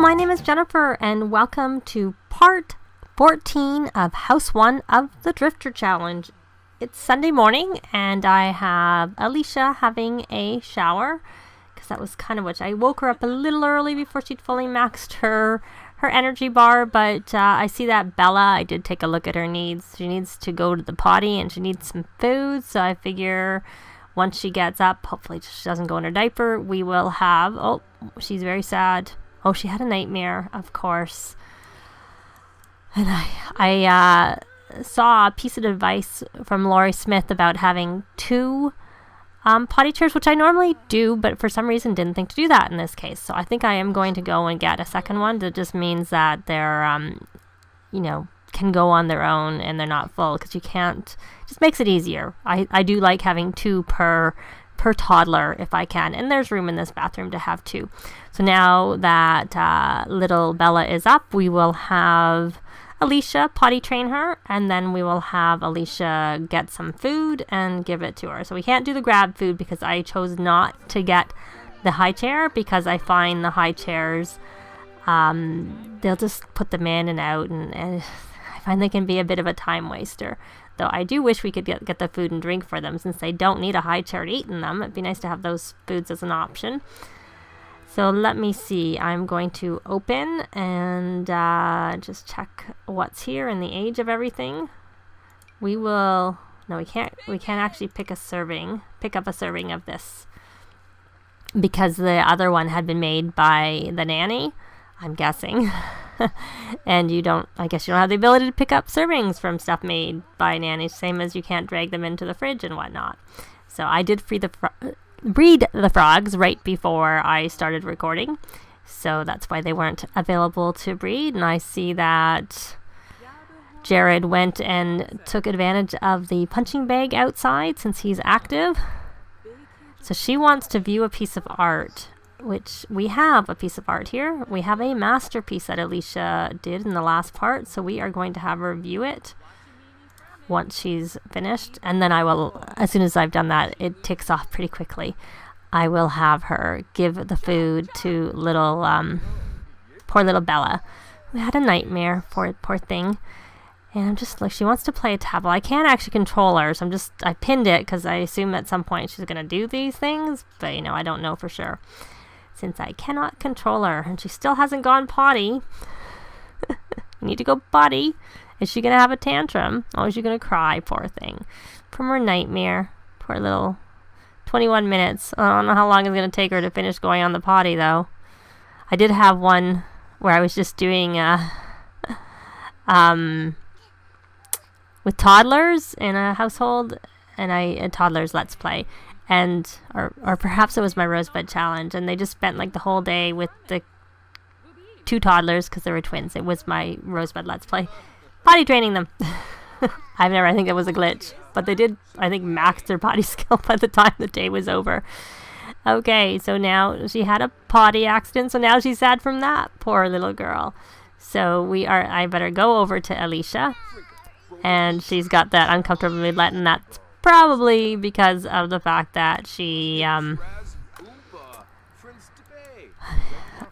my name is Jennifer, and welcome to part 14 of House 1 of the Drifter Challenge. It's Sunday morning, and I have Alicia having a shower, because that was kind of what I woke her up a little early before she'd fully maxed her energy bar, but I see that Bella, I did take a look at her needs. She needs to go to the potty, and she needs some food, so I figure once she gets up, hopefully she doesn't go in her diaper, we will have, oh, she's very sad. Oh, she had a nightmare, of course. And I saw a piece of advice from Laurie Smith about having two potty chairs, which I normally do, but for some reason didn't think to do that in this case. So I think I am going to go and get a second one. That just means that they're, can go on their own and they're not full, because you can't, just makes it easier. I do like having two per toddler if I can, and there's room in this bathroom to have two. So now that little Bella is up, we will have Alicia potty train her, and then we will have Alicia get some food and give it to her. So we can't do the grab food because I chose not to get the high chair, because I find the high chairs, they'll just put them in and out, and I find they can be a bit of a time waster. Though I do wish we could get the food and drink for them, since they don't need a high chair to eat in them. It'd be nice to have those foods as an option. So let me see. I'm going to open and just check what's here and the age of everything. We will... No, we can't actually pick up a serving of this, because the other one had been made by the nanny, I'm guessing. And I guess you don't have the ability to pick up servings from stuff made by nannies, same as you can't drag them into the fridge and whatnot. So I did breed the frogs right before I started recording, so that's why they weren't available to breed. And I see that Jared went and took advantage of the punching bag outside since he's active. So she wants to view a piece of art, which we have a piece of art here. We have a masterpiece that Alicia did in the last part, so we are going to have her view it once she's finished, and then I will, as soon as I've done that, it ticks off pretty quickly, I will have her give the food to poor little Bella, who had a nightmare, poor thing. And I'm just like, she wants to play a tableau. I can't actually control her, so I pinned it because I assume at some point she's going to do these things, but I don't know for sure, since I cannot control her, and she still hasn't gone potty. You need to go potty. Is she going to have a tantrum? Oh, is she going to cry? Poor thing. From her nightmare. Poor little 21 minutes. I don't know how long it's going to take her to finish going on the potty, though. I did have one where I was just doing with toddlers in a household, and a toddlers let's play. And or perhaps it was my Rosebud challenge, and they just spent like the whole day with the two toddlers because they were twins. It was my Rosebud let's play. Potty training them. I think it was a glitch, but they did, I think, max their potty skill by the time the day was over. Okay, so now she had a potty accident, so now she's sad from that. Poor little girl. So I better go over to Alicia, and she's got that uncomfortable roulette, and that's probably because of the fact that she, let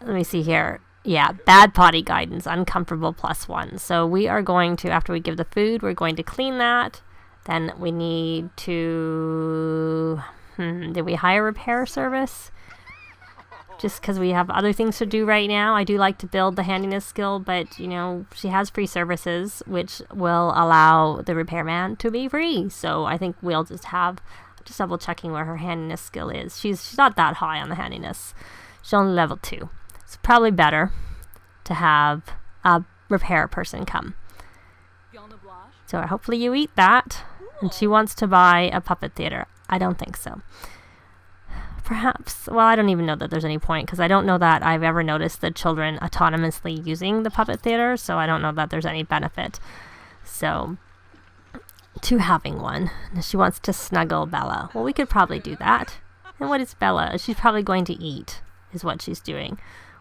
me see here. Yeah, bad potty guidance, uncomfortable +1. So we are going to, after we give the food, we're going to clean that. Then we need to, did we hire a repair service? Just because we have other things to do right now. I do like to build the handiness skill, but, she has free services, which will allow the repairman to be free. So I think we'll just double checking where her handiness skill is. She's not that high on the handiness. She's only level 2. It's probably better to have a repair person come. So hopefully you eat that. And she wants to buy a puppet theater. I don't think so. Perhaps, well, I don't even know that there's any point, because I don't know that I've ever noticed the children autonomously using the puppet theater, so I don't know that there's any benefit. So, to having one. She wants to snuggle Bella. Well, we could probably do that. And what is Bella? She's probably going to eat, is what she's doing.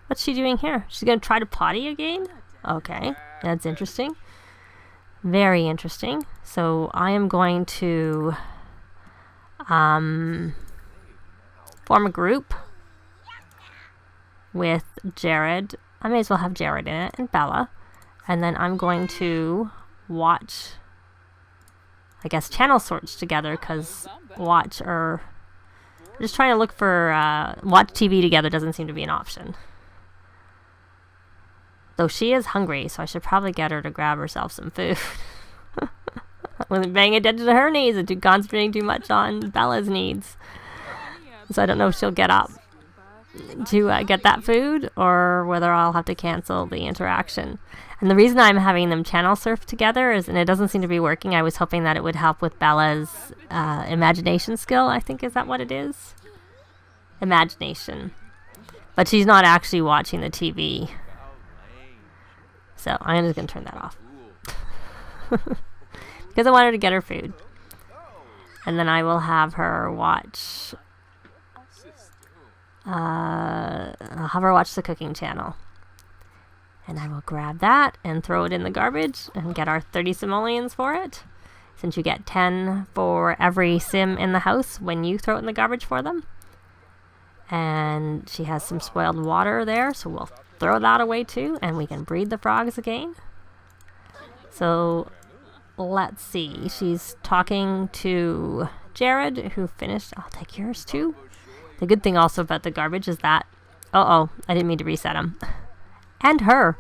What's she doing here? She's going to try to potty again? Okay, that's interesting. Very interesting. So I am going to form a group with Jared. I may as well have Jared in it and Bella. And then I'm going to watch, I guess, channel sorts together, because watch or just trying to look for watch TV together doesn't seem to be an option. Though she is hungry, so I should probably get her to grab herself some food. I wasn't paying attention to her needs and concentrating too much on Bella's needs. So I don't know if she'll get up to get that food, or whether I'll have to cancel the interaction. And the reason I'm having them channel surf together is, and it doesn't seem to be working, I was hoping that it would help with Bella's imagination skill, I think. Is that what it is? Imagination. But she's not actually watching the TV. So I'm just going to turn that off. Because I want her to get her food. And then I will have her watch... I'll have her watch the cooking channel. And I will grab that and throw it in the garbage and get our 30 simoleons for it. Since you get 10 for every sim in the house when you throw it in the garbage for them. And she has some spoiled water there, so we'll throw that away too, and we can breed the frogs again. So let's see. She's talking to Jared, who finished. I'll take yours too. The good thing also about the garbage is that... I didn't mean to reset them. And her,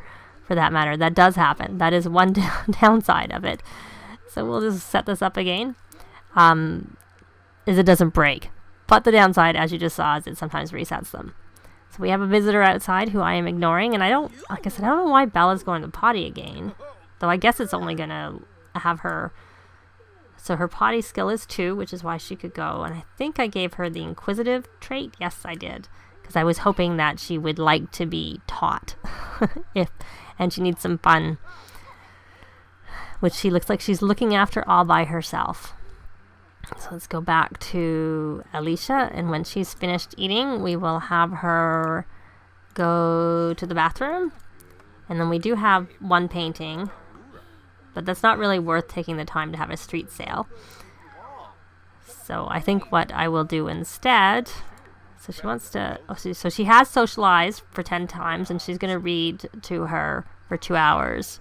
for that matter. That does happen. That is one downside of it. So we'll just set this up again. Is it doesn't break. But the downside, as you just saw, is it sometimes resets them. So we have a visitor outside who I am ignoring. And I don't know why Bella's going to potty again. Though I guess it's only going to have her... So her potty skill is 2, which is why she could go. And I think I gave her the inquisitive trait. Yes, I did. Because I was hoping that she would like to be taught. And she needs some fun. Which she looks like she's looking after all by herself. So let's go back to Alicia. And when she's finished eating, we will have her go to the bathroom. And then we do have one painting. But that's not really worth taking the time to have a street sale. So I think what I will do instead... So she wants to... So she has socialized for 10 times, and she's going to read to her for 2 hours.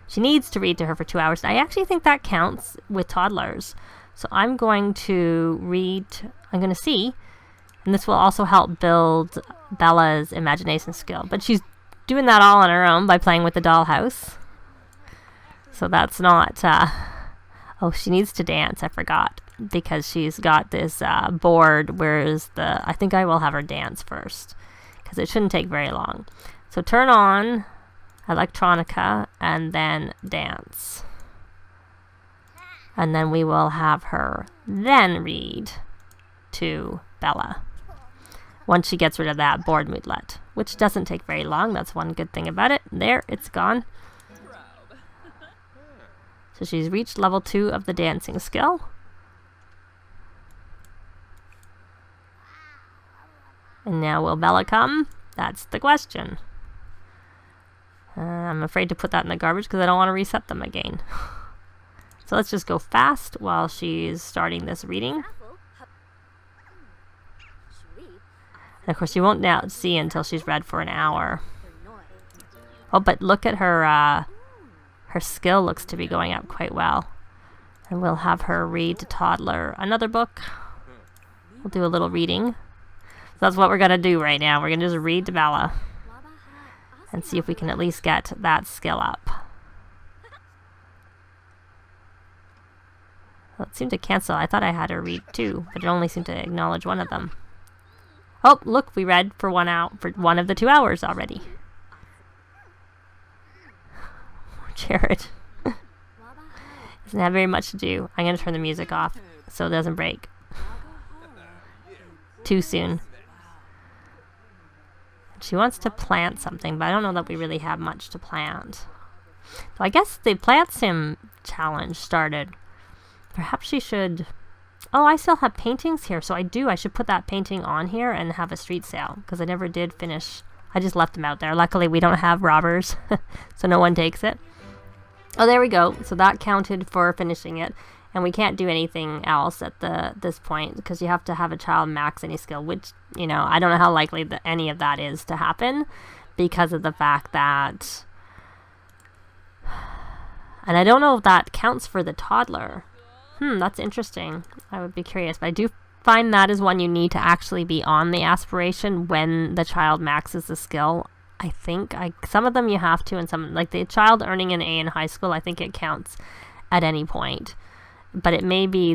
She needs to read to her for 2 hours. I actually think that counts with toddlers. So I'm going to read... I'm going to see. And this will also help build Bella's imagination skill. But she's doing that all on her own by playing with the dollhouse. So that's not... she needs to dance. I forgot. Because she's got this board, whereas I think I will have her dance first. Because it shouldn't take very long. So turn on electronica and then dance. And then we will have her then read to Bella. Once she gets rid of that board moodlet. Which doesn't take very long. That's one good thing about it. There, it's gone. So she's reached level 2 of the dancing skill. And now will Bella come? That's the question. I'm afraid to put that in the garbage because I don't want to reset them again. So let's just go fast while she's starting this reading. And of course you won't now see until she's read for an hour. Oh, but look at her... Her skill looks to be going up quite well. And we'll have her read to Toddler another book. We'll do a little reading. So that's what we're going to do right now. We're going to just read to Bella. And see if we can at least get that skill up. Well, it seemed to cancel. I thought I had her read 2, but it only seemed to acknowledge one of them. Oh, look, we read for 1 hour, for 1 of the 2 hours already. Jared doesn't have very much to do. I'm going to turn the music off so it doesn't break too soon. She wants to plant something, but I don't know that we really have much to plant. So I guess the Plant Sim challenge started. Perhaps she should... Oh, I still have paintings here, so I should put that painting on here and have a street sale, because I never did finish. I just left them out there. Luckily, we don't have robbers, so no one takes it. Oh, there we go. So that counted for finishing it. And we can't do anything else at this point because you have to have a child max any skill, which, I don't know how likely any of that is to happen because of the fact that, and I don't know if that counts for the toddler. That's interesting. I would be curious, but I do find that is one you need to actually be on the aspiration when the child maxes the skill. I think some of them you have to, and some, like the child earning an A in high school, I think it counts at any point. But it may be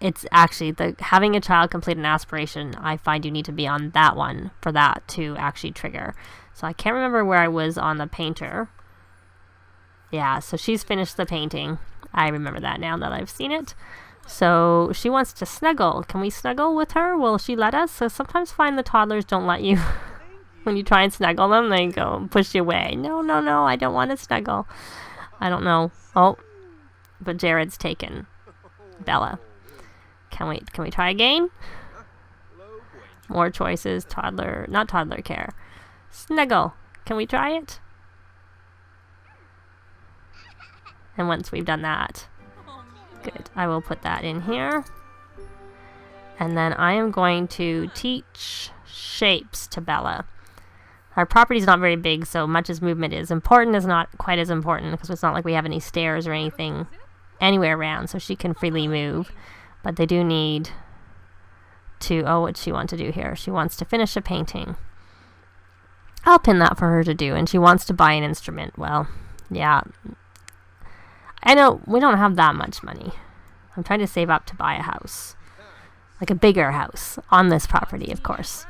it's actually the having a child complete an aspiration. I find you need to be on that one for that to actually trigger. So I can't remember where I was on the painter. Yeah, so she's finished the painting. I remember that now that I've seen it. So she wants to snuggle. Can we snuggle with her? Will she let us? So sometimes find the toddlers don't let you. When you try and snuggle them, they go push you away. No, I don't want to snuggle. I don't know. Oh, but Jared's taken Bella. Can we try again? More choices. Toddler, not toddler care. Snuggle. Can we try it? And once we've done that, good. I will put that in here. And then I am going to teach shapes to Bella. Our property is not very big, so much as movement is important is not quite as important because it's not like we have any stairs or anything anywhere around, so she can freely move. But they do need to, what does she want to do here? She wants to finish a painting. I'll pin that for her to do, and she wants to buy an instrument. Well, yeah. I know we don't have that much money. I'm trying to save up to buy a house. Like a bigger house on this property, of course.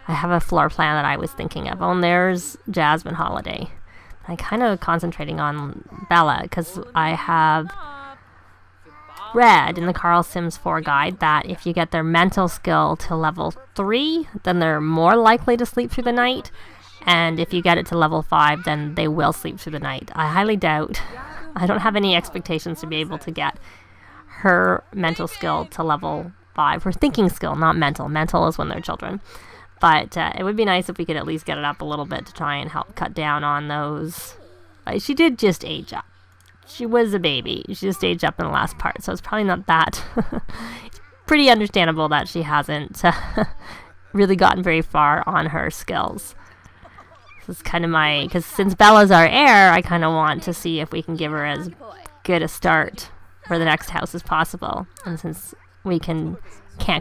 I have a floor plan that I was thinking of. Oh, and there's Jasmine Holiday. I'm kind of concentrating on Bella because I have read in the Carl Sims 4 guide that if you get their mental skill to level 3, then they're more likely to sleep through the night. And if you get it to level 5, then they will sleep through the night. I highly doubt. I don't have any expectations to be able to get her mental skill to level 5. Her thinking skill, not mental. Mental is when they're children. But it would be nice if we could at least get it up a little bit to try and help cut down on those. She did just age up. She was a baby. She just aged up in the last part, so it's probably not that. It's pretty understandable that she hasn't really gotten very far on her skills. This is kind of because since Bella's our heir, I kind of want to see if we can give her as good a start for the next house as possible. And since we can't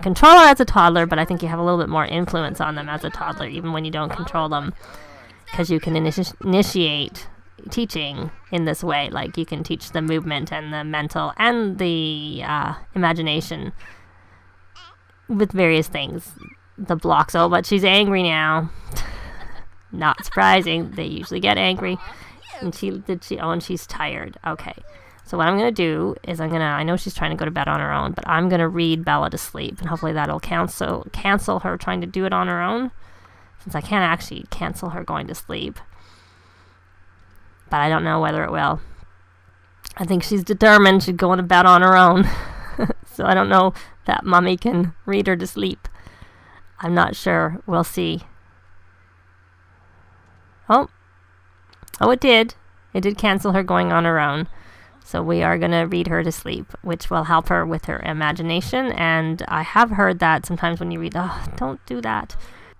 control her as a toddler, but I think you have a little bit more influence on them as a toddler, even when you don't control them, because you can initiate teaching in this way. Like you can teach the movement and the mental and the imagination with various things. The blocks. Oh, but she's angry now. Not surprising. They usually get angry. And and she's tired. Okay. So what I'm going to do is I know she's trying to go to bed on her own, but I'm going to read Bella to sleep, and hopefully that'll cancel her trying to do it on her own, since I can't actually cancel her going to sleep. But I don't know whether it will. I think she's determined she's going to bed on her own. So I don't know that Mommy can read her to sleep. I'm not sure. We'll see. Oh, it did. It did cancel her going on her own. So we are going to read her to sleep, which will help her with her imagination. And I have heard that sometimes when you read, don't do that.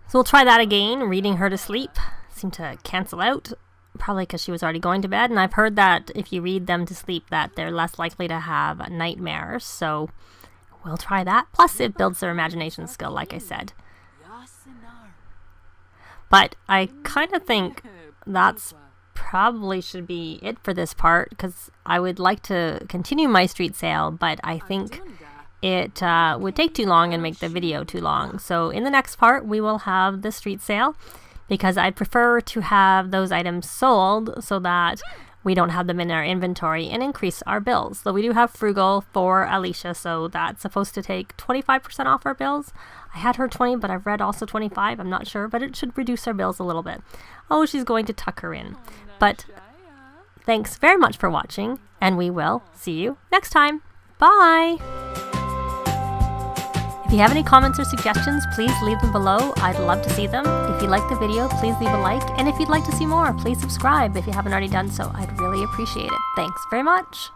So we'll try that again, reading her to sleep. Seemed to cancel out, probably because she was already going to bed. And I've heard that if you read them to sleep, that they're less likely to have nightmares. So we'll try that. Plus, it builds their imagination skill, like I said. But I kind of think that's probably should be it for this part, because I would like to continue my street sale, but I think it would take too long and make the video too long. So in the next part, we will have the street sale, because I prefer to have those items sold so that we don't have them in our inventory and increase our bills. So we do have frugal for Alicia, so that's supposed to take 25% off our bills. I had her 20, but I've read also 25. I'm not sure, but it should reduce our bills a little bit. Oh, she's going to tuck her in. But thanks very much for watching, and we will see you next time. Bye! If you have any comments or suggestions, please leave them below. I'd love to see them. If you like the video, please leave a like. And if you'd like to see more, please subscribe if you haven't already done so. I'd really appreciate it. Thanks very much.